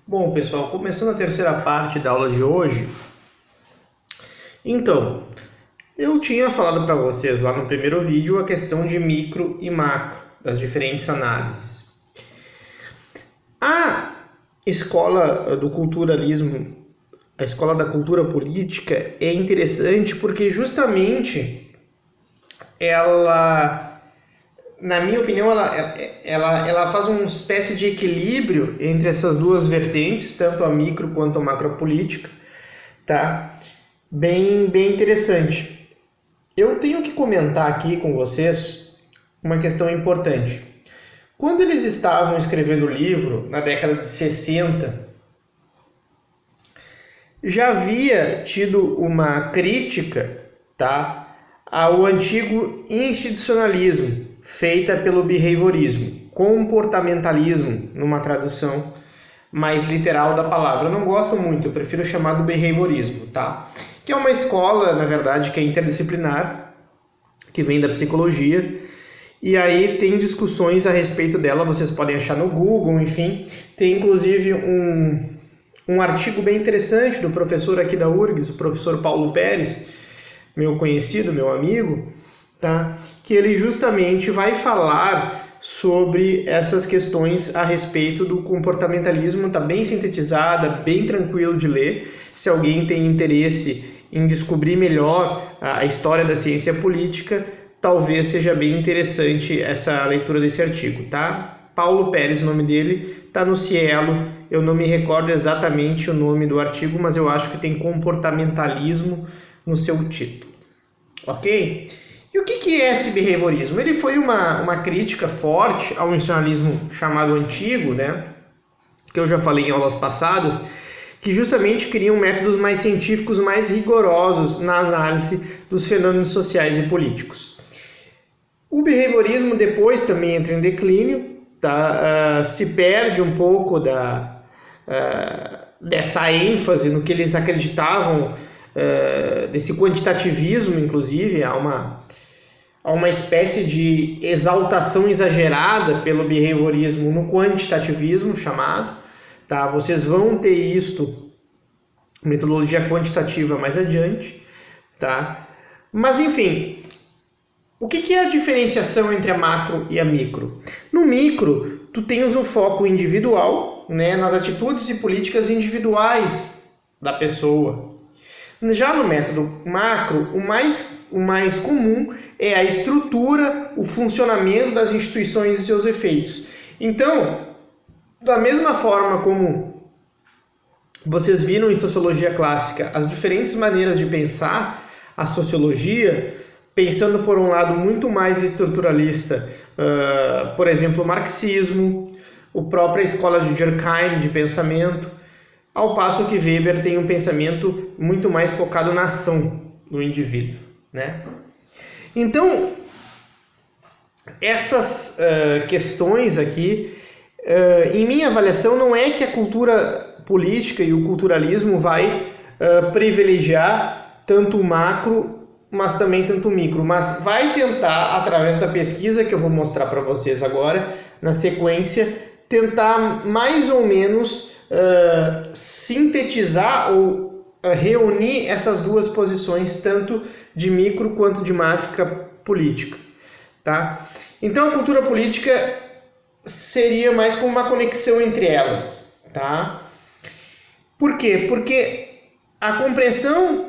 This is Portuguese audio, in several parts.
Bom, pessoal, começando a terceira parte da aula de hoje. Então, eu tinha falado para vocês lá no primeiro vídeo a questão de micro e macro, das diferentes análises. A escola do culturalismo, a escola da cultura política, é interessante porque justamente ela, na minha opinião, ela faz uma espécie de equilíbrio entre essas duas vertentes, tanto a micro quanto a macropolítica, tá? Bem interessante. Eu tenho que comentar aqui com vocês uma questão importante. Quando eles estavam escrevendo o livro, na década de 60, já havia tido uma crítica, tá, ao antigo institucionalismo, feita pelo behaviorismo, comportamentalismo, numa tradução mais literal da palavra. Eu não gosto muito, eu prefiro chamar do behaviorismo, tá? Que é uma escola, na verdade, que é interdisciplinar, que vem da psicologia, e aí tem discussões a respeito dela, vocês podem achar no Google, enfim. Tem inclusive um artigo bem interessante do professor aqui da URGS, o professor Paulo Pérez, meu conhecido, meu amigo, tá? Que ele justamente vai falar sobre essas questões a respeito do comportamentalismo. Tá bem sintetizada, bem tranquilo de ler. Se alguém tem interesse em descobrir melhor a história da ciência política, talvez seja bem interessante essa leitura desse artigo, tá? Paulo Pérez, o nome dele, tá no Cielo. Eu não me recordo exatamente o nome do artigo, mas eu acho que tem comportamentalismo no seu título, ok? E o que é esse behaviorismo? Ele foi uma crítica forte ao institucionalismo chamado antigo, né? Que eu já falei em aulas passadas, que justamente queriam métodos mais científicos, mais rigorosos na análise dos fenômenos sociais e políticos. O behaviorismo depois também entra em declínio, tá? Se perde um pouco dessa ênfase no que eles acreditavam, desse quantitativismo, inclusive. Há uma espécie de exaltação exagerada pelo behaviorismo no quantitativismo chamado, tá? Vocês vão ter isto, metodologia quantitativa, mais adiante, tá? Mas enfim, o que é a diferenciação entre a macro e a micro? No micro, tu tens um foco individual, né, nas atitudes e políticas individuais da pessoa. Já no método macro, o mais comum é a estrutura, o funcionamento das instituições e seus efeitos. Então, da mesma forma como vocês viram em sociologia clássica as diferentes maneiras de pensar a sociologia, pensando por um lado muito mais estruturalista, por exemplo, o marxismo, a própria escola de Durkheim de pensamento, ao passo que Weber tem um pensamento muito mais focado na ação do indivíduo, né? Então, essas questões aqui, em minha avaliação, não é que a cultura política e o culturalismo vai privilegiar tanto o macro, mas também tanto o micro, mas vai tentar, através da pesquisa que eu vou mostrar para vocês agora, na sequência, tentar mais ou menos sintetizar ou reunir essas duas posições, tanto de micro quanto de macro política, tá? Então a cultura política seria mais como uma conexão entre elas, tá? Por quê? Porque a compreensão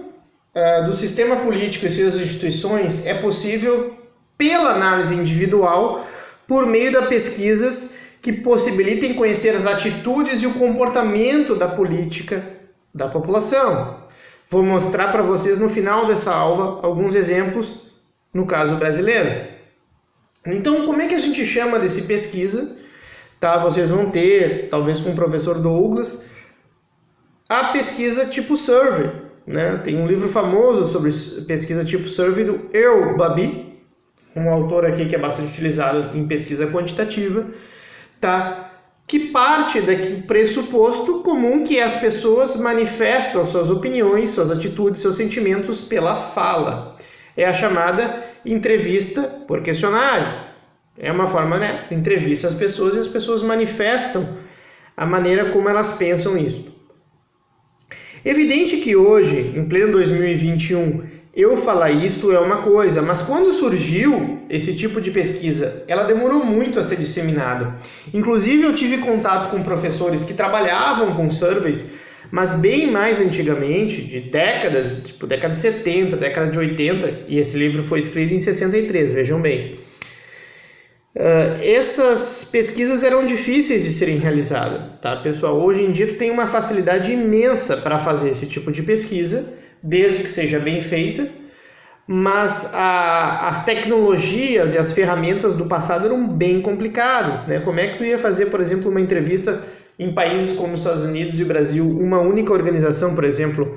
do sistema político e suas instituições é possível pela análise individual por meio das pesquisas que possibilitem conhecer as atitudes e o comportamento da política da população. Vou mostrar para vocês no final dessa aula alguns exemplos no caso brasileiro. Então, como é que a gente chama desse pesquisa? Tá? Vocês vão ter, talvez com o professor Douglas, a pesquisa tipo survey, né? Tem um livro famoso sobre pesquisa tipo survey do Earl Babi, um autor aqui que é bastante utilizado em pesquisa quantitativa, tá? Que parte do pressuposto comum que as pessoas manifestam suas opiniões, suas atitudes, seus sentimentos pela fala. É a chamada entrevista por questionário. É uma forma, né? Entrevista as pessoas e as pessoas manifestam a maneira como elas pensam isso. Evidente que hoje, em pleno 2021, eu falar isto é uma coisa, mas quando surgiu esse tipo de pesquisa, ela demorou muito a ser disseminada. Inclusive eu tive contato com professores que trabalhavam com surveys, mas bem mais antigamente, de décadas, tipo década de 70, década de 80, e esse livro foi escrito em 63, vejam bem. Essas pesquisas eram difíceis de serem realizadas, tá, pessoal? Hoje em dia tu tem uma facilidade imensa para fazer esse tipo de pesquisa, desde que seja bem feita, mas as tecnologias e as ferramentas do passado eram bem complicadas, né? Como é que tu ia fazer, por exemplo, uma entrevista em países como os Estados Unidos e Brasil, uma única organização, por exemplo,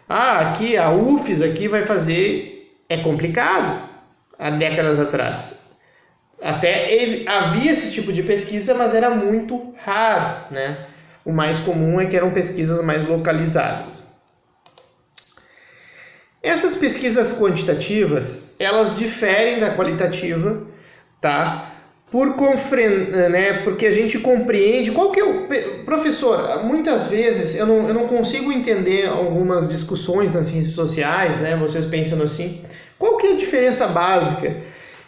aqui a UFES aqui vai fazer, é complicado, há décadas atrás. Até havia esse tipo de pesquisa, mas era muito raro, né? O mais comum é que eram pesquisas mais localizadas. Essas pesquisas quantitativas, elas diferem da qualitativa, tá? Porque a gente compreende qual que é o... Professor, muitas vezes eu não consigo entender algumas discussões nas ciências sociais, né? Vocês pensam assim, qual que é a diferença básica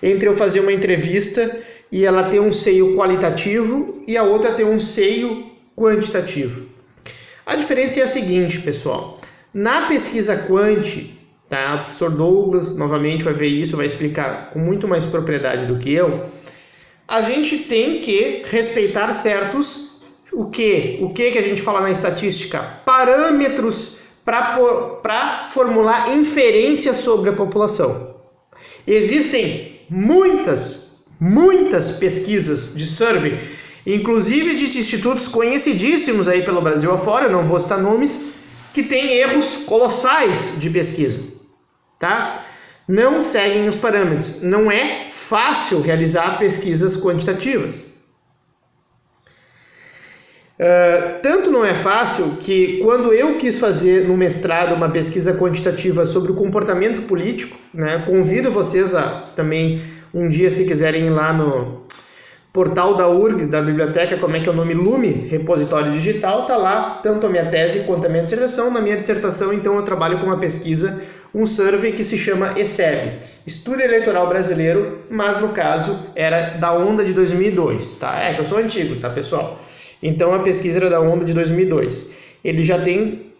entre eu fazer uma entrevista e ela ter um seio qualitativo e a outra ter um seio quantitativo? A diferença é a seguinte, pessoal. Na pesquisa quant, tá? O professor Douglas novamente vai ver isso, vai explicar com muito mais propriedade do que eu. A gente tem que respeitar certos, o que a gente fala na estatística? Parâmetros para formular inferências sobre a população. Existem muitas pesquisas de survey, inclusive de institutos conhecidíssimos aí pelo Brasil afora, não vou citar nomes, que tem erros colossais de pesquisa, tá? Não seguem os parâmetros. Não é fácil realizar pesquisas quantitativas. Tanto não é fácil que quando eu quis fazer no mestrado uma pesquisa quantitativa sobre o comportamento político, né, convido vocês a também um dia, se quiserem, ir lá no portal da URGS, da biblioteca, como é que é o nome? Lume, repositório digital, tá lá tanto a minha tese quanto a minha dissertação. Na minha dissertação, então, eu trabalho com uma pesquisa, um survey que se chama ESEB, Estudo Eleitoral Brasileiro, mas no caso era da onda de 2002, tá? Que eu sou antigo, tá, pessoal? Então a pesquisa era da onda de 2002. Ele já tem,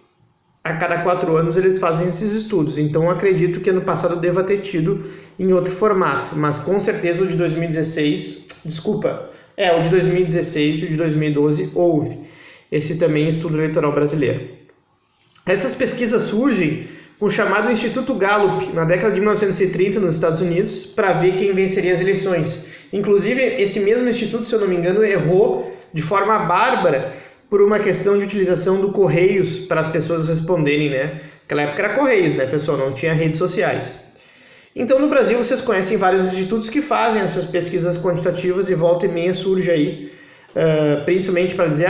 a cada 4 anos eles fazem esses estudos, então eu acredito que ano passado deva ter tido em outro formato, mas com certeza o de 2016, o de 2016 e o de 2012 houve esse também estudo eleitoral brasileiro. Essas pesquisas surgem com o chamado Instituto Gallup, na década de 1930 nos Estados Unidos, para ver quem venceria as eleições. Inclusive, esse mesmo instituto, se eu não me engano, errou de forma bárbara por uma questão de utilização do Correios para as pessoas responderem, né? Naquela época era Correios, né, pessoal? Não tinha redes sociais. Então, no Brasil, vocês conhecem vários institutos que fazem essas pesquisas quantitativas e volta e meia surge aí, principalmente para dizer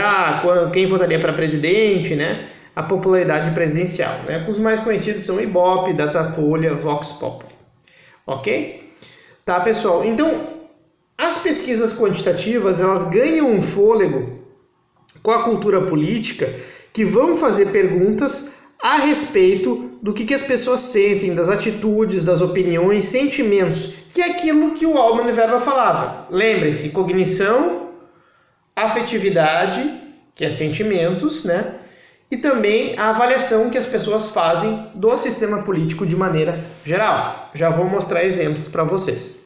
quem votaria para presidente, né? A popularidade presidencial, né? Os mais conhecidos são Ibope, Datafolha, Vox Populi. Ok? Tá, pessoal? Então, as pesquisas quantitativas, elas ganham um fôlego com a cultura política que vão fazer perguntas a respeito do que as pessoas sentem, das atitudes, das opiniões, sentimentos, que é aquilo que o Alban Verba falava. Lembre-se, cognição, afetividade, que é sentimentos, né? E também a avaliação que as pessoas fazem do sistema político de maneira geral. Já vou mostrar exemplos para vocês.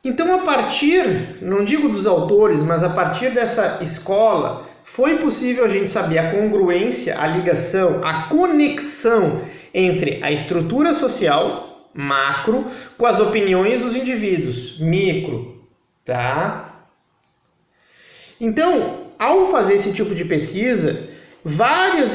Então, a partir, não digo dos autores, mas a partir dessa escola, foi possível a gente saber a congruência, a ligação, a conexão entre a estrutura social, macro, com as opiniões dos indivíduos, micro, tá? Então, ao fazer esse tipo de pesquisa, vários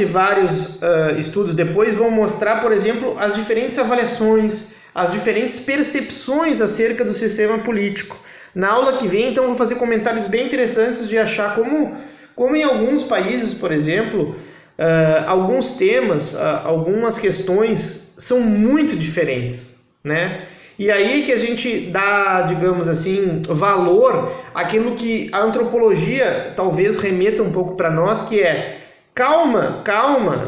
estudos depois vão mostrar, por exemplo, as diferentes avaliações, as diferentes percepções acerca do sistema político. Na aula que vem, então, vou fazer comentários bem interessantes de achar como em alguns países, por exemplo, alguns temas, algumas questões são muito diferentes, né? E aí que a gente dá, digamos assim, valor àquilo que a antropologia talvez remeta um pouco para nós, que é calma,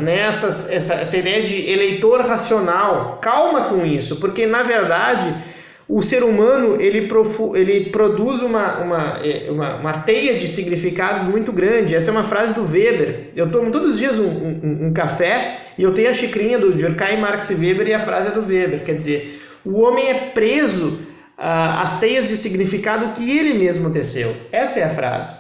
né? Essa ideia de eleitor racional, calma com isso, porque na verdade o ser humano ele produz uma teia de significados muito grande. Essa é uma frase do Weber. Eu tomo todos os dias um café e eu tenho a xicrinha do Durkheim, Marx e Weber, e a frase é do Weber. Quer dizer, o homem é preso às teias de significado que ele mesmo teceu. Essa é a frase.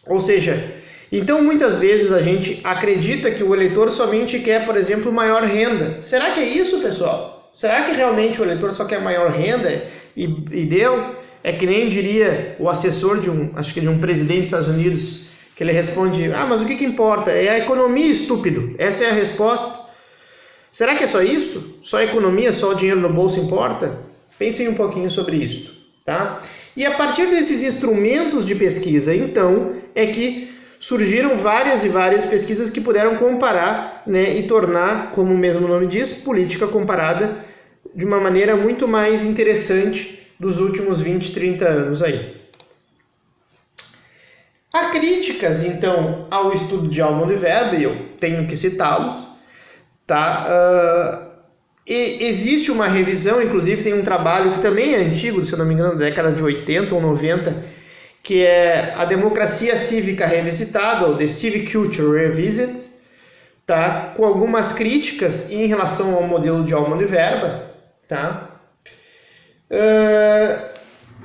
Ou seja, então muitas vezes a gente acredita que o eleitor somente quer, por exemplo, maior renda. Será que é isso, pessoal? Será que realmente o eleitor só quer maior renda e deu? É que nem diria o assessor de um presidente dos Estados Unidos, que ele responde, mas o que importa? É a economia, estúpido. Essa é a resposta. Será que é só isso? Só a economia, só o dinheiro no bolso importa? Pensem um pouquinho sobre isso, tá? E a partir desses instrumentos de pesquisa, então, é que surgiram várias e várias pesquisas que puderam comparar, né, e tornar, como o mesmo nome diz, política comparada de uma maneira muito mais interessante dos últimos 20, 30 anos aí. Há críticas, então, ao estudo de Almond e Weber, eu tenho que citá-los, tá? E existe uma revisão, inclusive tem um trabalho que também é antigo, se eu não me engano, da década de 80 ou 90, que é a Democracia Cívica Revisitada, ou The Civic Culture Revisited, tá? Com algumas críticas em relação ao modelo de Almond e Weber, tá?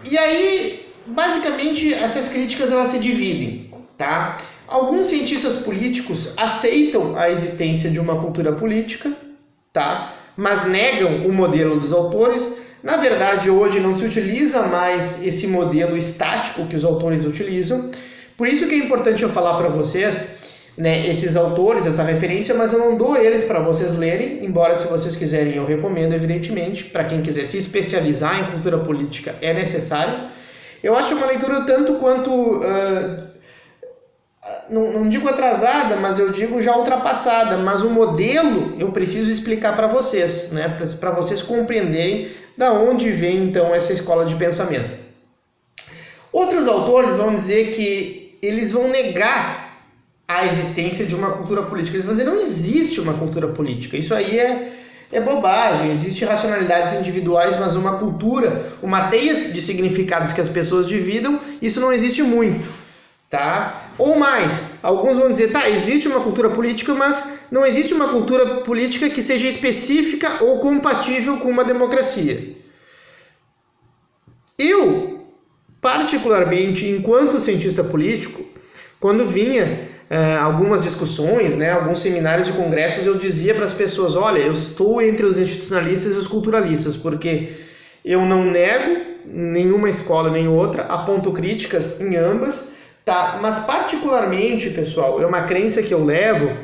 E aí, basicamente, essas críticas elas se dividem, tá? Alguns cientistas políticos aceitam a existência de uma cultura política, tá? Mas negam o modelo dos autores. Na verdade, hoje não se utiliza mais esse modelo estático que os autores utilizam. Por isso que é importante eu falar para vocês, né, esses autores, essa referência, mas eu não dou eles para vocês lerem, embora se vocês quiserem eu recomendo, evidentemente, para quem quiser se especializar em cultura política é necessário. Eu acho uma leitura tanto quanto, não digo atrasada, mas eu digo já ultrapassada, mas o modelo eu preciso explicar para vocês, né, para vocês compreenderem da onde vem então essa escola de pensamento. Outros autores vão dizer que eles vão negar a existência de uma cultura política. Eles vão dizer, não existe uma cultura política. Isso aí é bobagem. Existem racionalidades individuais, mas uma cultura, uma teia de significados que as pessoas dividam, isso não existe muito, tá? Ou mais, alguns vão dizer, existe uma cultura política, mas não existe uma cultura política que seja específica ou compatível com uma democracia. Eu, particularmente, enquanto cientista político, quando vinha algumas discussões, né, alguns seminários e congressos, eu dizia para as pessoas, olha, eu estou entre os institucionalistas e os culturalistas, porque eu não nego nenhuma escola nem outra, aponto críticas em ambas, tá? Mas particularmente, pessoal, é uma crença que eu levo,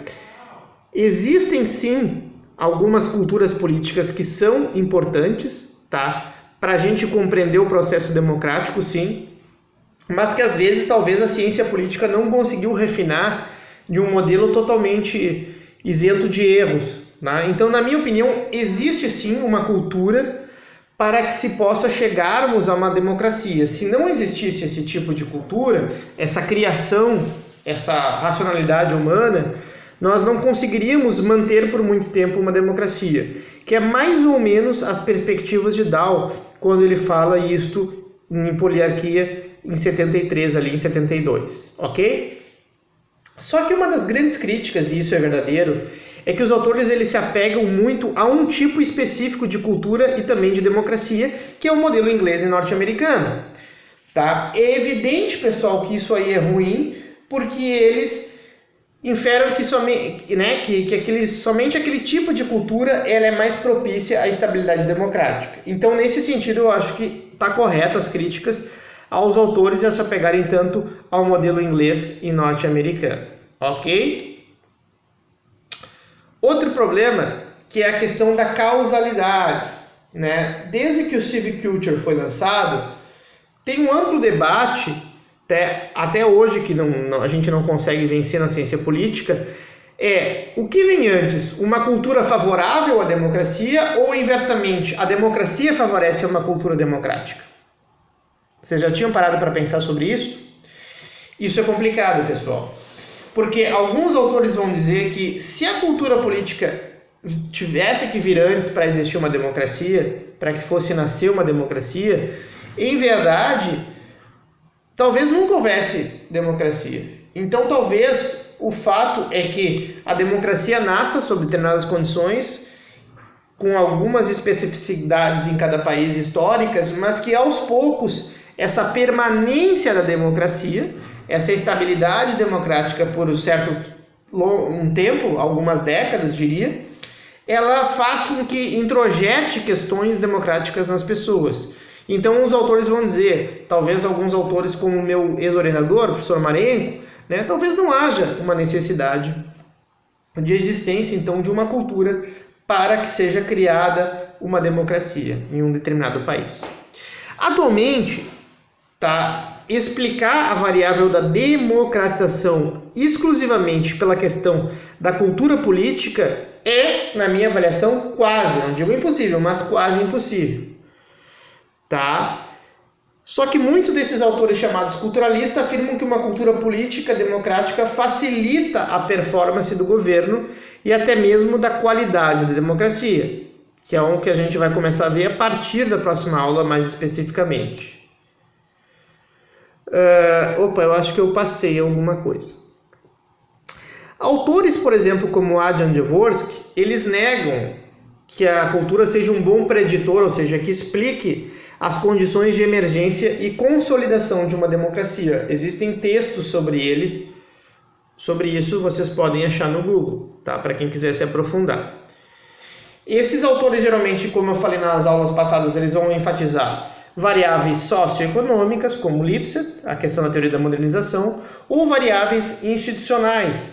existem sim algumas culturas políticas que são importantes, tá? Para a gente compreender o processo democrático, sim, mas que às vezes talvez a ciência política não conseguiu refinar de um modelo totalmente isento de erros, né? Então, na minha opinião, existe sim uma cultura para que se possa chegarmos a uma democracia. Se não existisse esse tipo de cultura, essa criação, essa racionalidade humana, nós não conseguiríamos manter por muito tempo uma democracia, que é mais ou menos as perspectivas de Dow, quando ele fala isto em Poliarquia, em 73, ali em 72, ok? Só que uma das grandes críticas, e isso é verdadeiro, é que os autores eles se apegam muito a um tipo específico de cultura e também de democracia, que é o modelo inglês e norte-americano, tá? É evidente, pessoal, que isso aí é ruim, porque eles inferem que somente, né, somente aquele tipo de cultura ela é mais propícia à estabilidade democrática. Então, nesse sentido, eu acho que está correto as críticas aos autores a se apegarem tanto ao modelo inglês e norte-americano, ok? Outro problema que é a questão da causalidade, né? Desde que o Civic Culture foi lançado, tem um amplo debate, até hoje que a gente não consegue vencer na ciência política, o que vem antes, uma cultura favorável à democracia ou, inversamente, a democracia favorece uma cultura democrática? Vocês já tinham parado para pensar sobre isso? Isso é complicado, pessoal, porque alguns autores vão dizer que se a cultura política tivesse que vir antes para existir uma democracia, para que fosse nascer uma democracia, em verdade, talvez nunca houvesse democracia. Então, talvez o fato é que a democracia nasça sob determinadas condições, com algumas especificidades em cada país históricas, mas que aos poucos essa permanência da democracia, essa estabilidade democrática por um tempo, algumas décadas, diria, ela faz com que introjete questões democráticas nas pessoas. Então, os autores vão dizer, talvez alguns autores como o meu ex-orientador, o professor Marenco, né, talvez não haja uma necessidade de existência, então, de uma cultura para que seja criada uma democracia em um determinado país. Atualmente, explicar a variável da democratização exclusivamente pela questão da cultura política é, na minha avaliação, quase, não digo impossível, mas quase impossível. Só que muitos desses autores chamados culturalistas afirmam que uma cultura política democrática facilita a performance do governo e até mesmo da qualidade da democracia, que é algo que a gente vai começar a ver a partir da próxima aula mais especificamente. Eu acho que eu passei alguma coisa. Autores, por exemplo, como Adrian Dvorsky, eles negam que a cultura seja um bom preditor, ou seja, que explique as condições de emergência e consolidação de uma democracia. Existem textos sobre ele, sobre isso vocês podem achar no Google, para quem quiser se aprofundar. Esses autores, geralmente, como eu falei nas aulas passadas, eles vão enfatizar variáveis socioeconômicas, como Lipset, a questão da teoria da modernização, ou variáveis institucionais,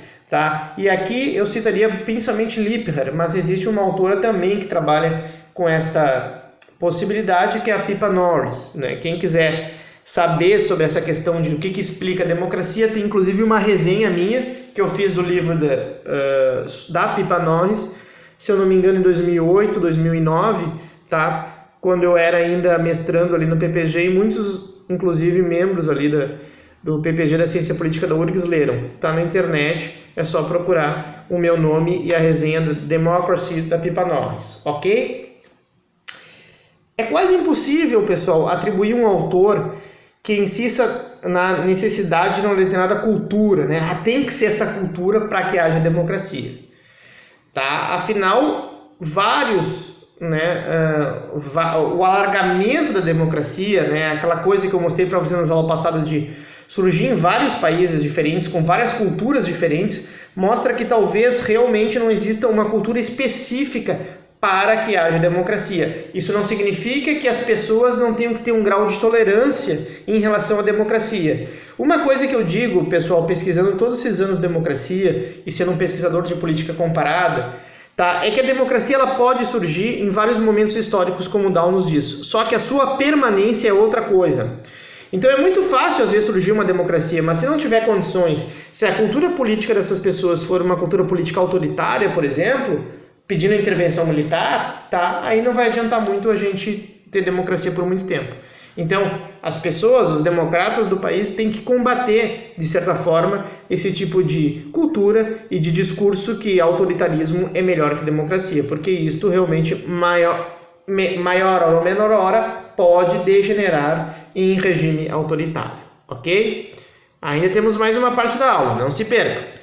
E aqui eu citaria principalmente Lippert, mas existe uma autora também que trabalha com esta possibilidade, que é a Pippa Norris, né? Quem quiser saber sobre essa questão de o que explica a democracia, tem inclusive uma resenha minha que eu fiz do livro da Pippa Norris, se eu não me engano, em 2008, 2009, quando eu era ainda mestrando ali no PPG, e muitos, inclusive, membros ali do PPG da Ciência Política da URGS leram. Na internet, é só procurar o meu nome e a resenha da Democracy da Pippa Norris, ok? É quase impossível, pessoal, atribuir um autor que insista na necessidade de uma determinada cultura, né? Tem que ser essa cultura para que haja democracia, Afinal, o alargamento da democracia, né? Aquela coisa que eu mostrei para vocês nas aulas passadas de surgir em vários países diferentes, com várias culturas diferentes, mostra que talvez realmente não exista uma cultura específica para que haja democracia. Isso não significa que as pessoas não tenham que ter um grau de tolerância em relação à democracia. Uma coisa que eu digo, pessoal, pesquisando todos esses anos democracia e sendo um pesquisador de política comparada, é que a democracia ela pode surgir em vários momentos históricos, como o Dow nos diz, só que a sua permanência é outra coisa. Então é muito fácil às vezes surgir uma democracia, mas se não tiver condições, se a cultura política dessas pessoas for uma cultura política autoritária, por exemplo, pedindo intervenção militar, aí não vai adiantar muito a gente ter democracia por muito tempo. Então, as pessoas, os democratas do país, têm que combater, de certa forma, esse tipo de cultura e de discurso que autoritarismo é melhor que democracia, porque isto realmente, maior ou menor hora, pode degenerar em regime autoritário, ok? Ainda temos mais uma parte da aula, não se perca!